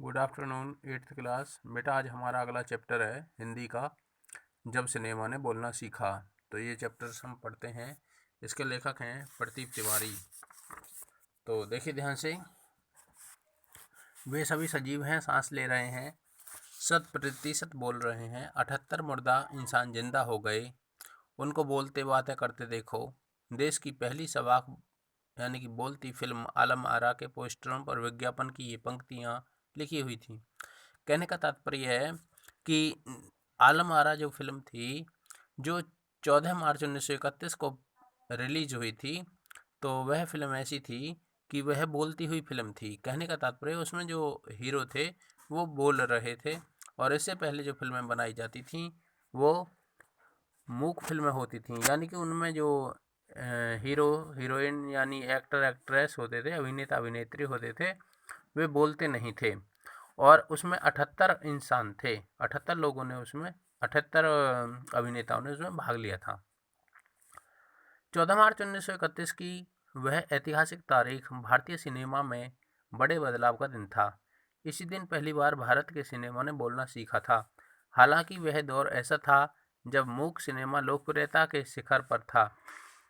Good afternoon 8th class. बेटा आज हमारा अगला चैप्टर है हिंदी का, जब सिनेमा ने बोलना सीखा। तो ये चैप्टर्स हम पढ़ते हैं। इसके लेखक हैं प्रदीप तिवारी। तो देखिए ध्यान से, वे सभी सजीव हैं, सांस ले रहे हैं, 100% बोल रहे हैं। 78 मुर्दा इंसान जिंदा हो गए, उनको बोलते बातें करते देखो। देश की पहली सवाक यानी कि बोलती फिल्म आलम आरा के पोस्टरों पर विज्ञापन की ये पंक्तियाँ लिखी हुई थी। कहने का तात्पर्य है कि आलम आरा जो फिल्म थी, जो 14 मार्च 1931 को रिलीज हुई थी, तो वह फिल्म ऐसी थी कि वह बोलती हुई फिल्म थी। कहने का तात्पर्य उसमें जो हीरो थे वो बोल रहे थे, और इससे पहले जो फिल्में बनाई जाती थीं वो मूक फिल्में होती थीं, यानी कि उनमें जो हीरो हीरोइन यानी एक्टर एक्ट्रेस होते थे, अभिनेता अभिनेत्री होते थे, वे बोलते नहीं थे। और उसमें 78 इंसान थे, 78 लोगों ने उसमें 78 अभिनेताओं ने उसमें भाग लिया था। 14 मार्च 1931 की वह ऐतिहासिक तारीख भारतीय सिनेमा में बड़े बदलाव का दिन था। इसी दिन पहली बार भारत के सिनेमा ने बोलना सीखा था। हालांकि वह दौर ऐसा था जब मूक सिनेमा लोकप्रियता के शिखर पर था।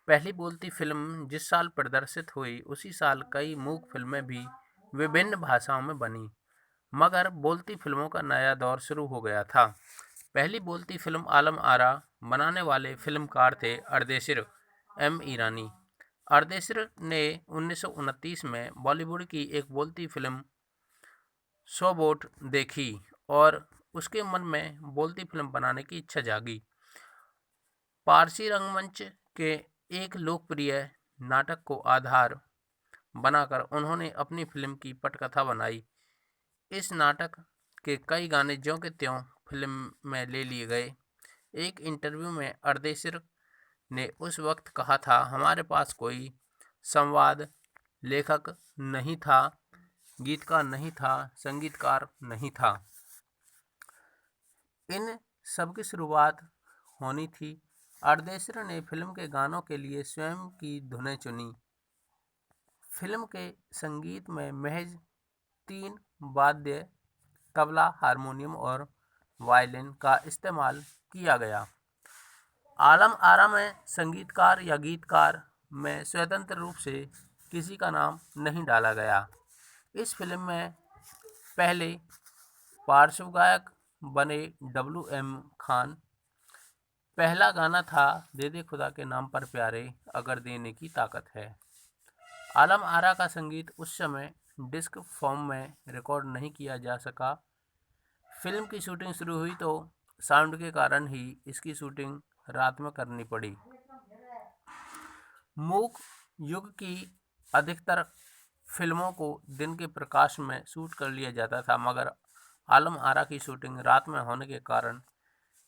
पहली बोलती फिल्म जिस साल प्रदर्शित हुई, उसी साल कई मूक फिल्में भी विभिन्न भाषाओं में बनी, मगर बोलती फिल्मों का नया दौर शुरू हो गया था। पहली बोलती फिल्म आलम आरा बनाने वाले फिल्मकार थे अर्देशिर एम ईरानी। अर्देशिर ने 1929 में बॉलीवुड की एक बोलती फिल्म सौ बोट देखी और उसके मन में बोलती फिल्म बनाने की इच्छा जागी। पारसी रंगमंच के एक लोकप्रिय नाटक को आधार बनाकर उन्होंने अपनी फिल्म की पटकथा बनाई। इस नाटक के कई गाने ज्यों के त्यों फिल्म में ले लिए गए। एक इंटरव्यू में अर्देशिर ने उस वक्त कहा था, हमारे पास कोई संवाद लेखक नहीं था, गीतकार नहीं था, संगीतकार नहीं था। इन सब की शुरुआत होनी थी। अर्देशिर ने फिल्म के गानों के लिए स्वयं की धुनें चुनी। फिल्म के संगीत में महज 3 वाद्य तबला, हारमोनियम और वायलिन का इस्तेमाल किया गया। आलम आरा में संगीतकार या गीतकार में स्वतंत्र रूप से किसी का नाम नहीं डाला गया। इस फिल्म में पहले पार्श्व गायक बने WM खान। पहला गाना था दे दे खुदा के नाम पर प्यारे, अगर देने की ताकत है। आलम आरा का संगीत उस समय डिस्क फॉर्म में रिकॉर्ड नहीं किया जा सका। फिल्म की शूटिंग शुरू हुई तो साउंड के कारण ही इसकी शूटिंग रात में करनी पड़ी। मूक युग की अधिकतर फिल्मों को दिन के प्रकाश में शूट कर लिया जाता था, मगर आलम आरा की शूटिंग रात में होने के कारण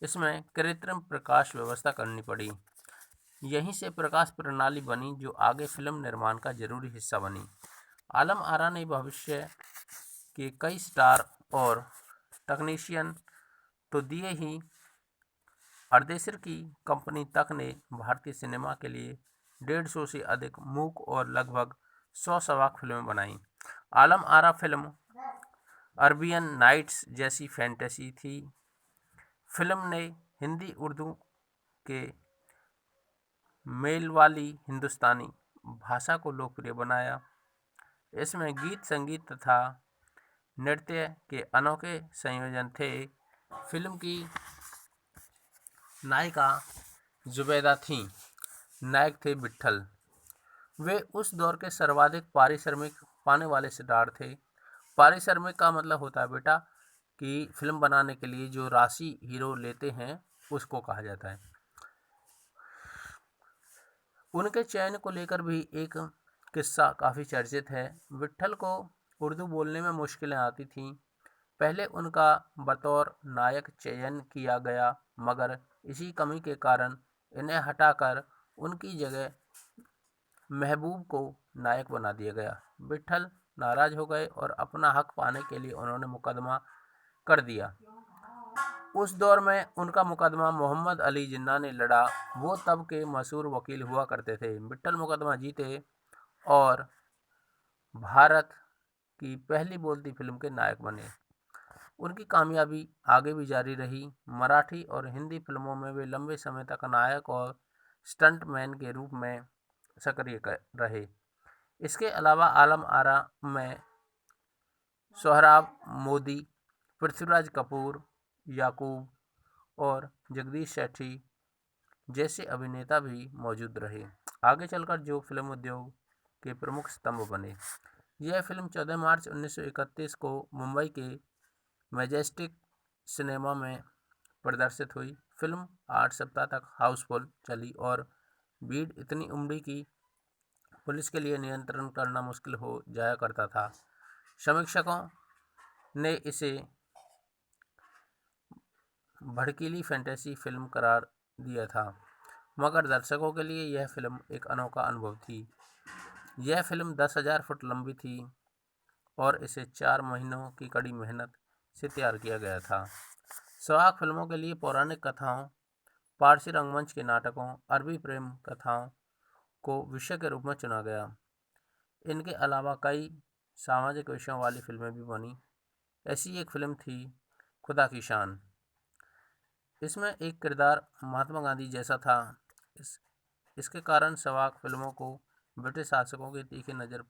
इसमें कृत्रिम प्रकाश व्यवस्था करनी पड़ी। यहीं से प्रकाश प्रणाली बनी जो आगे फिल्म निर्माण का जरूरी हिस्सा बनी। आलम आरा ने भविष्य के कई स्टार और टेक्नीशियन तो दिए ही, अर्देशिर की कंपनी तक ने भारतीय सिनेमा के लिए 150 से अधिक मूक और लगभग 100 सवाक फिल्में बनाई। Alam Ara film Arabian nights जैसी फैंटेसी थी। फिल्म ने हिंदी उर्दू के मेल वाली हिंदुस्तानी भाषा को लोकप्रिय बनाया। इसमें गीत, संगीत तथा नृत्य के अनोखे संयोजन थे। फिल्म की नायिका जुबैदा थीं, नायक थे विट्ठल। वे उस दौर के सर्वाधिक पारिश्रमिक पाने वाले स्टार थे। पारिश्रमिक का मतलब होता है बेटा कि फिल्म बनाने के लिए जो राशि हीरो लेते हैं उसको कहा जाता है। उनके चयन को लेकर भी एक किस्सा काफ़ी चर्चित है। विट्ठल को उर्दू बोलने में मुश्किलें आती थीं। पहले उनका बतौर नायक चयन किया गया, मगर इसी कमी के कारण इन्हें हटाकर उनकी जगह महबूब को नायक बना दिया गया। विट्ठल नाराज हो गए और अपना हक पाने के लिए उन्होंने मुकदमा कर दिया। उस दौर में उनका मुकदमा मोहम्मद अली जिन्ना ने लड़ा। वो तब के मशहूर वकील हुआ करते थे। विट्ठल मुकदमा जीते और भारत की पहली बोलती फिल्म के नायक बने। उनकी कामयाबी आगे भी जारी रही। मराठी और हिंदी फिल्मों में वे लंबे समय तक नायक और स्टंटमैन के रूप में सक्रिय रहे। इसके अलावा आलम आरा में सोहराब मोदी, पृथ्वीराज कपूर, याकूब और जगदीश सेठी जैसे अभिनेता भी मौजूद रहे। आगे चलकर जो फिल्म उद्योग के प्रमुख स्तंभ बने। यह फिल्म 14 मार्च 1931 को मुंबई के मैजेस्टिक सिनेमा में प्रदर्शित हुई। फिल्म 8 सप्ताह तक हाउसफुल चली और भीड़ इतनी उमड़ी कि पुलिस के लिए नियंत्रण करना मुश्किल हो जाया करता था। समीक्षकों ने इसे भड़कीली फैंटेसी फिल्म करार दिया था, मगर दर्शकों के लिए यह फिल्म एक अनोखा अनुभव थी। यह फिल्म 10,000 फुट लंबी थी और इसे 4 महीनों की कड़ी मेहनत से तैयार किया गया था। सवाक फिल्मों के लिए पौराणिक कथाओं, पारसी रंगमंच के नाटकों, अरबी प्रेम कथाओं को विषय के रूप में चुना गया। इनके अलावा कई सामाजिक विषयों वाली फिल्में भी बनी। ऐसी एक फिल्म थी खुदा की शान। इसमें एक किरदार महात्मा गांधी जैसा था। इसके कारण सवाक फिल्मों को ब्रिटिश शासकों की तीखी नज़र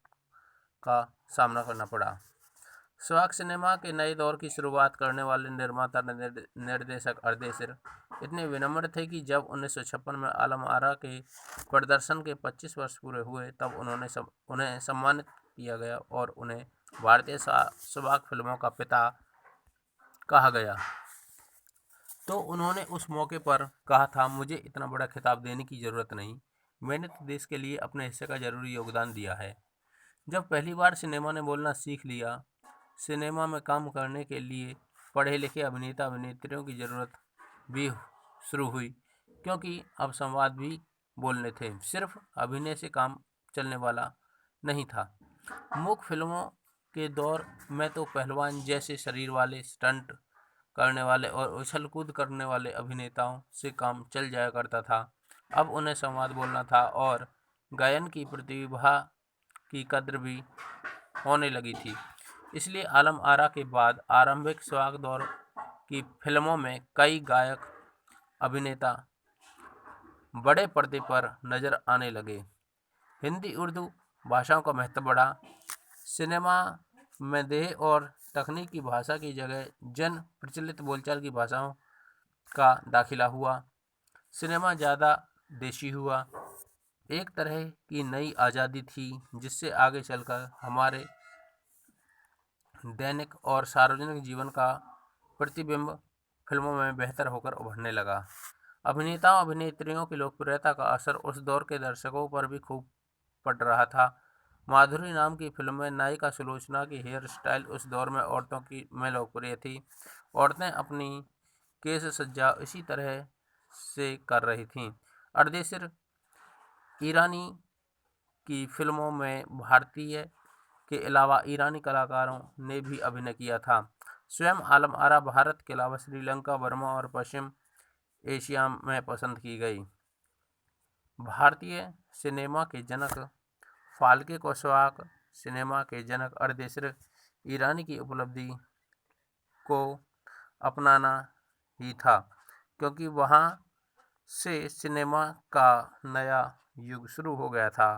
का सामना करना पड़ा। सवाक सिनेमा के नए दौर की शुरुआत करने वाले निर्माता निर्देशक अर्देशिर इतने विनम्र थे कि जब 1956 में आलम आरा के प्रदर्शन के 25 वर्ष पूरे हुए तब उन्हें सम्मानित किया गया और उन्हें भारतीय सवाक फिल्मों का पिता कहा गया। तो उन्होंने उस मौके पर कहा था, मुझे इतना बड़ा खिताब देने की ज़रूरत नहीं, मैंने तो देश के लिए अपने हिस्से का ज़रूरी योगदान दिया है। जब पहली बार सिनेमा ने बोलना सीख लिया, सिनेमा में काम करने के लिए पढ़े लिखे अभिनेता अभिनेत्रियों की ज़रूरत भी शुरू हुई, क्योंकि अब संवाद भी बोलने थे, सिर्फ अभिनय से काम चलने वाला नहीं था। मूक फिल्मों के दौर में तो पहलवान जैसे शरीर वाले, स्टंट करने वाले और उछल कूद करने वाले अभिनेताओं से काम चल जाया करता था। अब उन्हें संवाद बोलना था और गायन की प्रतिभा की कद्र भी होने लगी थी। इसलिए आलम आरा के बाद आरंभिक सवाक दौर की फिल्मों में कई गायक अभिनेता बड़े पर्दे पर नजर आने लगे। हिंदी उर्दू भाषाओं का महत्व बढ़ा। सिनेमा में देह और तकनीक की भाषा की जगह जन प्रचलित बोलचाल की भाषाओं का दाखिला हुआ। सिनेमा ज़्यादा देशी हुआ। एक तरह की नई आज़ादी थी जिससे आगे चलकर हमारे दैनिक और सार्वजनिक जीवन का प्रतिबिंब फिल्मों में बेहतर होकर उभरने लगा। अभिनेताओं अभिनेत्रियों की लोकप्रियता का असर उस दौर के दर्शकों पर भी खूब पड़ रहा था। माधुरी नाम की फिल्म में नायिका सुलोचना की हेयर स्टाइल उस दौर में औरतों की में लोकप्रिय थी। औरतें अपनी केश सज्जा इसी तरह से कर रही थीं। अर्देशिर ईरानी की फिल्मों में भारतीय के अलावा ईरानी कलाकारों ने भी अभिनय किया था। स्वयं आलम आरा भारत के अलावा श्रीलंका, बर्मा और पश्चिम एशिया में पसंद की गई। भारतीय सिनेमा के जनक फाल्के को सवाक सिनेमा के जनक अर्देशिर ईरानी की उपलब्धि को अपनाना ही था, क्योंकि वहाँ से सिनेमा का नया युग शुरू हो गया था।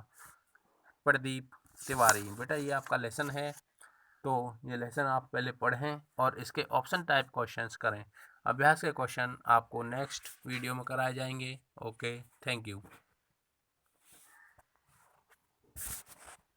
प्रदीप तिवारी, बेटा ये आपका लेसन है, तो ये लेसन आप पहले पढ़ें और इसके ऑप्शन टाइप क्वेश्चंस करें। अभ्यास के क्वेश्चन आपको नेक्स्ट वीडियो में कराए जाएंगे। Okay, thank you.